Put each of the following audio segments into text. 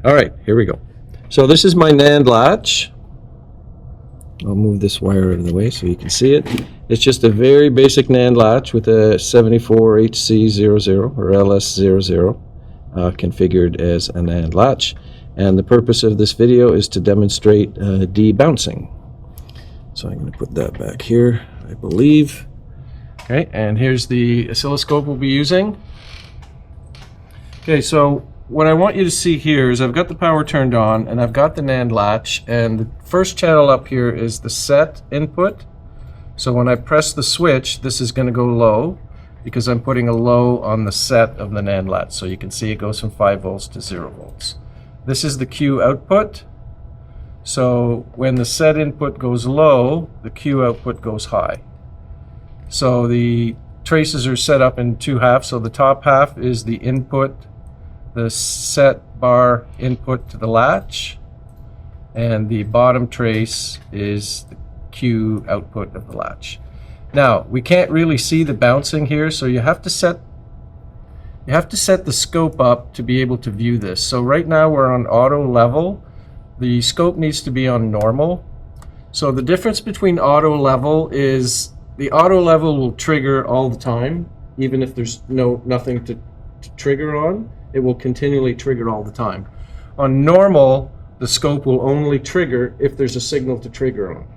All right, here we go. So this is my NAND latch. I'll move this wire out of the way so you can see it. It's just a very basic NAND latch with a 74HC00 or LS00 configured as a NAND latch. And the purpose of this video is to demonstrate debouncing. So I'm going to put that back here, I believe. Okay, and here's the oscilloscope we'll be using. Okay, so what I want you to see here is I've got the power turned on and I've got the NAND latch, and the first channel up here is the set input. So when I press the switch, this is going to go low because I'm putting a low on the set of the NAND latch. So you can see it goes from 5 volts to 0 volts. This is the Q output. So when the set input goes low, the Q output goes high. So the traces are set up in two halves. So the top half is the input, the set bar input to the latch, and the bottom trace is the Q output of the latch. Now we can't really see the bouncing here, so you have to set the scope up to be able to view this. So right now we're on auto level. The scope needs to be on normal. So the difference between auto level is the auto level will trigger all the time, even if there's nothing to trigger on. It will continually trigger all the time. On normal, the scope will only trigger if there's a signal to trigger on.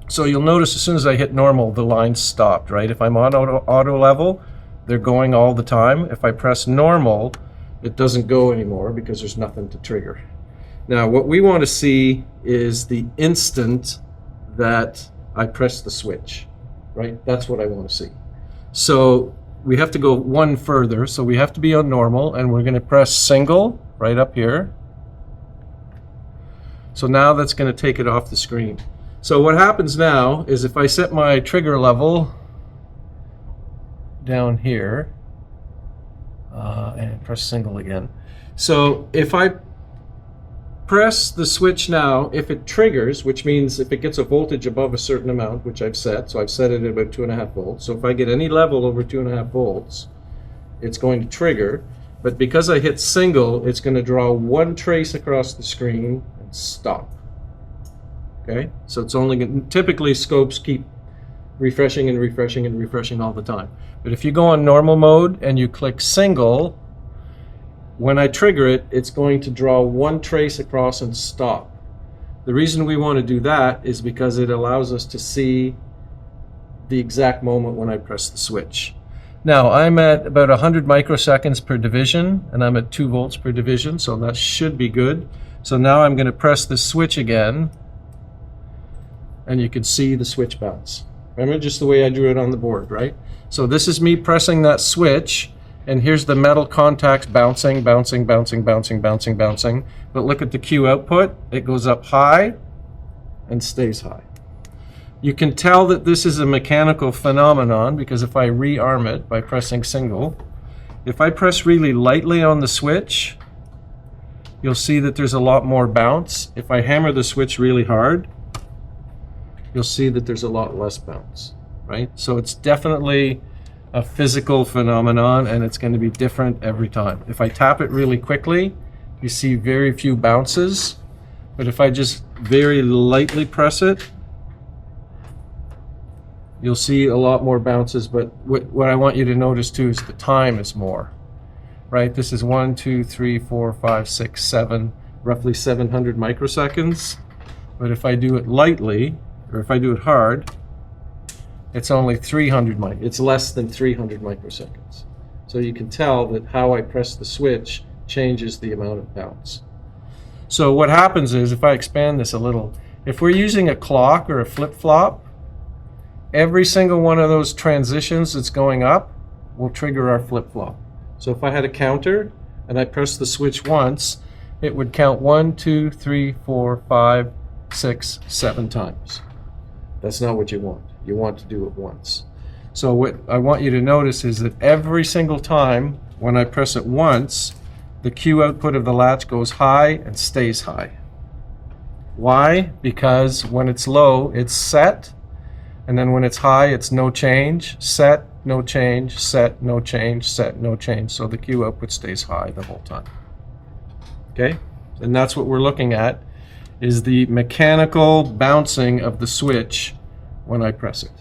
So you'll notice as soon as I hit normal, the line's stopped, right? If I'm on auto level, they're going all the time. If I press normal, it doesn't go anymore because there's nothing to trigger. Now, what we want to see is the instant that I press the switch, right? That's what I want to see. So we have to go one further. So we have to be on normal, and we're going to press single right up here. So now that's going to take it off the screen. So what happens now is if I set my trigger level down here and press single again. So if I press the switch now, if it triggers, which means if it gets a voltage above a certain amount, which I've set, so I've set it at about 2.5 volts. So if I get any level over 2.5 volts, it's going to trigger. But because I hit single, it's going to draw one trace across the screen and stop. Okay, so it's only typically scopes keep refreshing and refreshing and refreshing all the time. But if you go on normal mode and you click single, when I trigger it, it's going to draw one trace across and stop. The reason we want to do that is because it allows us to see the exact moment when I press the switch. Now I'm at about 100 microseconds per division, and I'm at 2 volts per division, so that should be good. So now I'm going to press the switch again, and you can see the switch bounce. Remember just the way I drew it on the board, right? So this is me pressing that switch, and here's the metal contacts bouncing, bouncing, bouncing, bouncing, bouncing, bouncing. But look at the Q output. It goes up high and stays high. You can tell that this is a mechanical phenomenon because if I rearm it by pressing single, if I press really lightly on the switch, you'll see that there's a lot more bounce. If I hammer the switch really hard, you'll see that there's a lot less bounce, right? So it's definitely a physical phenomenon, and it's going to be different every time. If I tap it really quickly, you see very few bounces, but if I just very lightly press it, you'll see a lot more bounces. But what I want you to notice too is the time is more, right? This is 1, 2, 3, 4, 5, 6, 7, roughly 700 microseconds. But if I do it lightly, or if I do it hard, it's only 300 it's less than 300 microseconds. So you can tell that how I press the switch changes the amount of bounce. So what happens is, if I expand this a little, if we're using a clock or a flip-flop, every single one of those transitions that's going up will trigger our flip-flop. So if I had a counter and I press the switch once, it would count 1, 2, 3, 4, 5, 6, 7 times. That's not what you want. You want to do it once. So what I want you to notice is that every single time when I press it once, the Q output of the latch goes high and stays high. Why? Because when it's low, it's set, and then when it's high, it's no change, set, no change, set, no change, set, no change. So the Q output stays high the whole time. Okay? And that's what we're looking at, is the mechanical bouncing of the switch when I press it.